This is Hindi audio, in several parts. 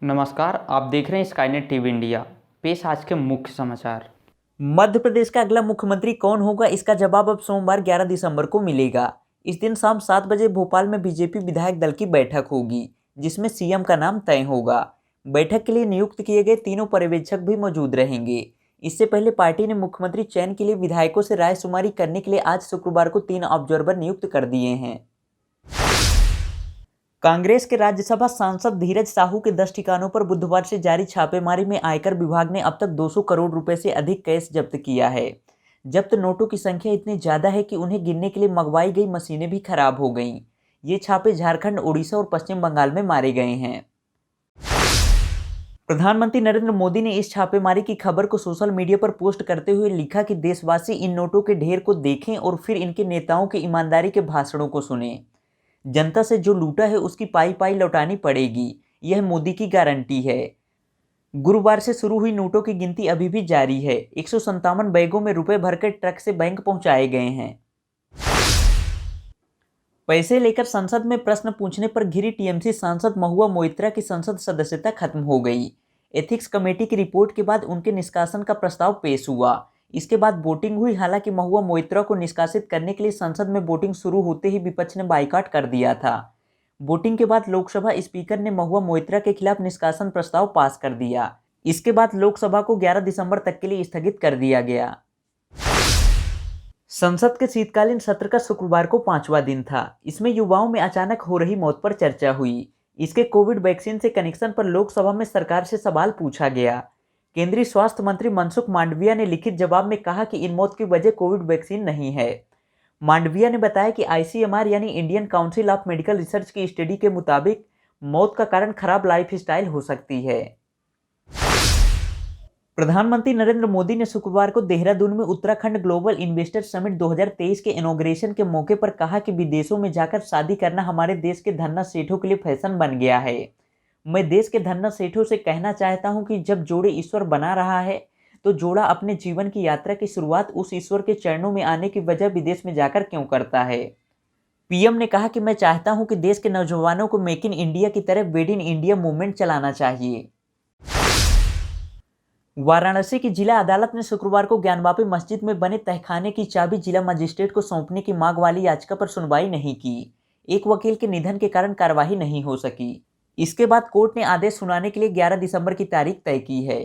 नमस्कार, आप देख रहे हैं स्काईनेट टीवी इंडिया। पेश आज के मुख्य समाचार। मध्य प्रदेश का अगला मुख्यमंत्री कौन होगा, इसका जवाब अब सोमवार 11 दिसंबर को मिलेगा। इस दिन शाम 7 बजे भोपाल में बीजेपी विधायक दल की बैठक होगी, जिसमें सीएम का नाम तय होगा। बैठक के लिए नियुक्त किए गए तीनों पर्यवेक्षक भी मौजूद रहेंगे। इससे पहले पार्टी ने मुख्यमंत्री चयन के लिए विधायकों से रायशुमारी करने के लिए आज शुक्रवार को 3 ऑब्जर्वर नियुक्त कर दिए हैं। कांग्रेस के राज्यसभा सांसद धीरज साहू के 10 ठिकानों पर बुधवार से जारी छापेमारी में आयकर विभाग ने अब तक 200 करोड़ रुपए से अधिक कैश जब्त किया है। जब्त नोटों की संख्या इतनी ज्यादा है कि उन्हें गिनने के लिए मंगवाई गई मशीनें भी खराब हो गईं। ये छापे झारखंड, उड़ीसा और पश्चिम बंगाल में मारे गए हैं। प्रधानमंत्री नरेंद्र मोदी ने इस छापेमारी की खबर को सोशल मीडिया पर पोस्ट करते हुए लिखा कि देशवासी इन नोटों के ढेर को देखें और फिर इनके नेताओं के ईमानदारी के भाषणों को सुनें। जनता से जो लूटा है उसकी पाई पाई लौटानी पड़ेगी, यह मोदी की गारंटी है। गुरुवार से शुरू हुई नोटों की गिनती अभी भी जारी है। 157 बैगों में रुपए भरकर ट्रक से बैंक पहुंचाए गए हैं। पैसे लेकर संसद में प्रश्न पूछने पर घिरी टीएमसी सांसद महुआ मोइत्रा की संसद सदस्यता खत्म हो गई। एथिक्स कमेटी की रिपोर्ट के बाद उनके निष्कासन का प्रस्ताव पेश हुआ। इसके बाद वोटिंग हुई। हालांकि महुआ मोइत्रा को निष्कासित करने के लिए संसद में वोटिंग शुरू होते ही विपक्ष ने बाइकआउट कर दिया था। वोटिंग के बाद लोकसभा स्पीकर ने महुआ मोइत्रा के खिलाफ निष्कासन प्रस्ताव पास कर दिया। इसके बाद लोकसभा को 11 दिसंबर तक के लिए स्थगित कर दिया गया। संसद के शीतकालीन सत्र का शुक्रवार को 5वां दिन था। इसमें युवाओं में अचानक हो रही मौत पर चर्चा हुई। इसके कोविड वैक्सीन से कनेक्शन पर लोकसभा में सरकार से सवाल पूछा गया। केंद्रीय स्वास्थ्य मंत्री मनसुख मांडविया ने लिखित जवाब में कहा कि इन मौत की वजह कोविड वैक्सीन नहीं है। मांडविया ने बताया कि आईसीएमआर यानी Indian council of medical research की स्टडी के मुताबिक मौत का कारण खराब लाइफस्टाइल हो सकती है। प्रधानमंत्री नरेंद्र मोदी ने शुक्रवार को देहरादून में उत्तराखंड ग्लोबल इन्वेस्टर समिट 2023 के इनॉग्रेशन के मौके पर कहा कि विदेशों में जाकर शादी करना हमारे देश के धन्ना सेठों के लिए फैशन बन गया है। मैं देश के धन्ना सेठों से कहना चाहता हूं कि जब जोड़े ईश्वर बना रहा है तो जोड़ा अपने जीवन की यात्रा की शुरुआत उस ईश्वर के चरणों में आने की वजह विदेश में जाकर क्यों करता है। पीएम ने कहा कि मैं चाहता हूं कि देश के नौजवानों को मेक इन इंडिया की तरह मेड इन इंडिया मूवमेंट चलाना चाहिए। वाराणसी की जिला अदालत ने शुक्रवार को ज्ञानवापी मस्जिद में बने तहखाने की चाबी जिला मजिस्ट्रेट को सौंपने की मांग वाली याचिका पर सुनवाई नहीं की। एक वकील के निधन के कारण कार्यवाही नहीं हो सकी। इसके बाद कोर्ट ने आदेश सुनाने के लिए 11 दिसंबर की तारीख तय की है।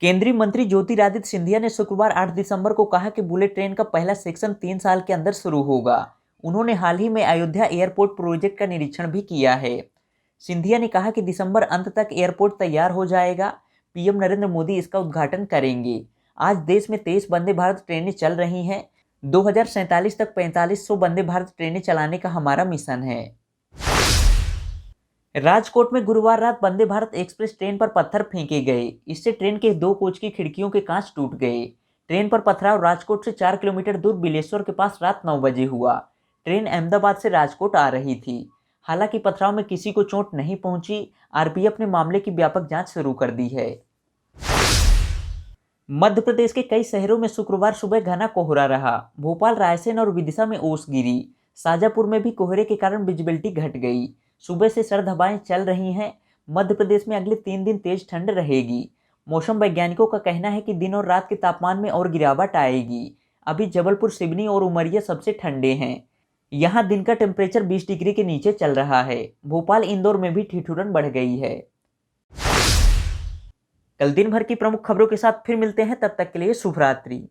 केंद्रीय मंत्री ज्योतिरादित्य सिंधिया ने शुक्रवार 8 दिसंबर को कहा कि बुलेट ट्रेन का पहला सेक्शन 3 साल के अंदर शुरू होगा। उन्होंने हाल ही में अयोध्या एयरपोर्ट प्रोजेक्ट का निरीक्षण भी किया है। सिंधिया ने कहा कि दिसंबर अंत तक एयरपोर्ट तैयार हो जाएगा। पीएम नरेंद्र मोदी इसका उद्घाटन करेंगे। आज देश में 23 वंदे भारत ट्रेनें चल रही हैं। 2047 तक 4500 वंदे भारत ट्रेनें चलाने का हमारा मिशन है। राजकोट में गुरुवार रात वंदे भारत एक्सप्रेस ट्रेन पर पत्थर फेंके गए। इससे ट्रेन के 2 कोच की खिड़कियों के कांच टूट गए। ट्रेन पर पथराव राजकोट से 4 किलोमीटर दूर बिलेश्वर के पास रात 9 बजे हुआ। ट्रेन अहमदाबाद से राजकोट आ रही थी। हालांकि पथराव में किसी को चोट नहीं पहुंची। आरपीएफ ने मामले की व्यापक जांच शुरू कर दी है। मध्य प्रदेश के कई शहरों में शुक्रवार सुबह घना कोहरा रहा। भोपाल, रायसेन और विदिशा में ओस गिरी। शाजापुर में भी कोहरे के कारण विजिबिलिटी घट गई। सुबह से सर्द हवाएं चल रही हैं। मध्य प्रदेश में अगले 3 दिन तेज ठंड रहेगी। मौसम वैज्ञानिकों का कहना है कि दिन और रात के तापमान में और गिरावट आएगी। अभी जबलपुर, सिवनी और उमरिया सबसे ठंडे हैं। यहाँ दिन का टेम्परेचर 20 डिग्री के नीचे चल रहा है। भोपाल, इंदौर में भी ठिठुरन बढ़ गई है। कल दिन भर की प्रमुख खबरों के साथ फिर मिलते हैं। तब तक के लिए शुभ रात्रि।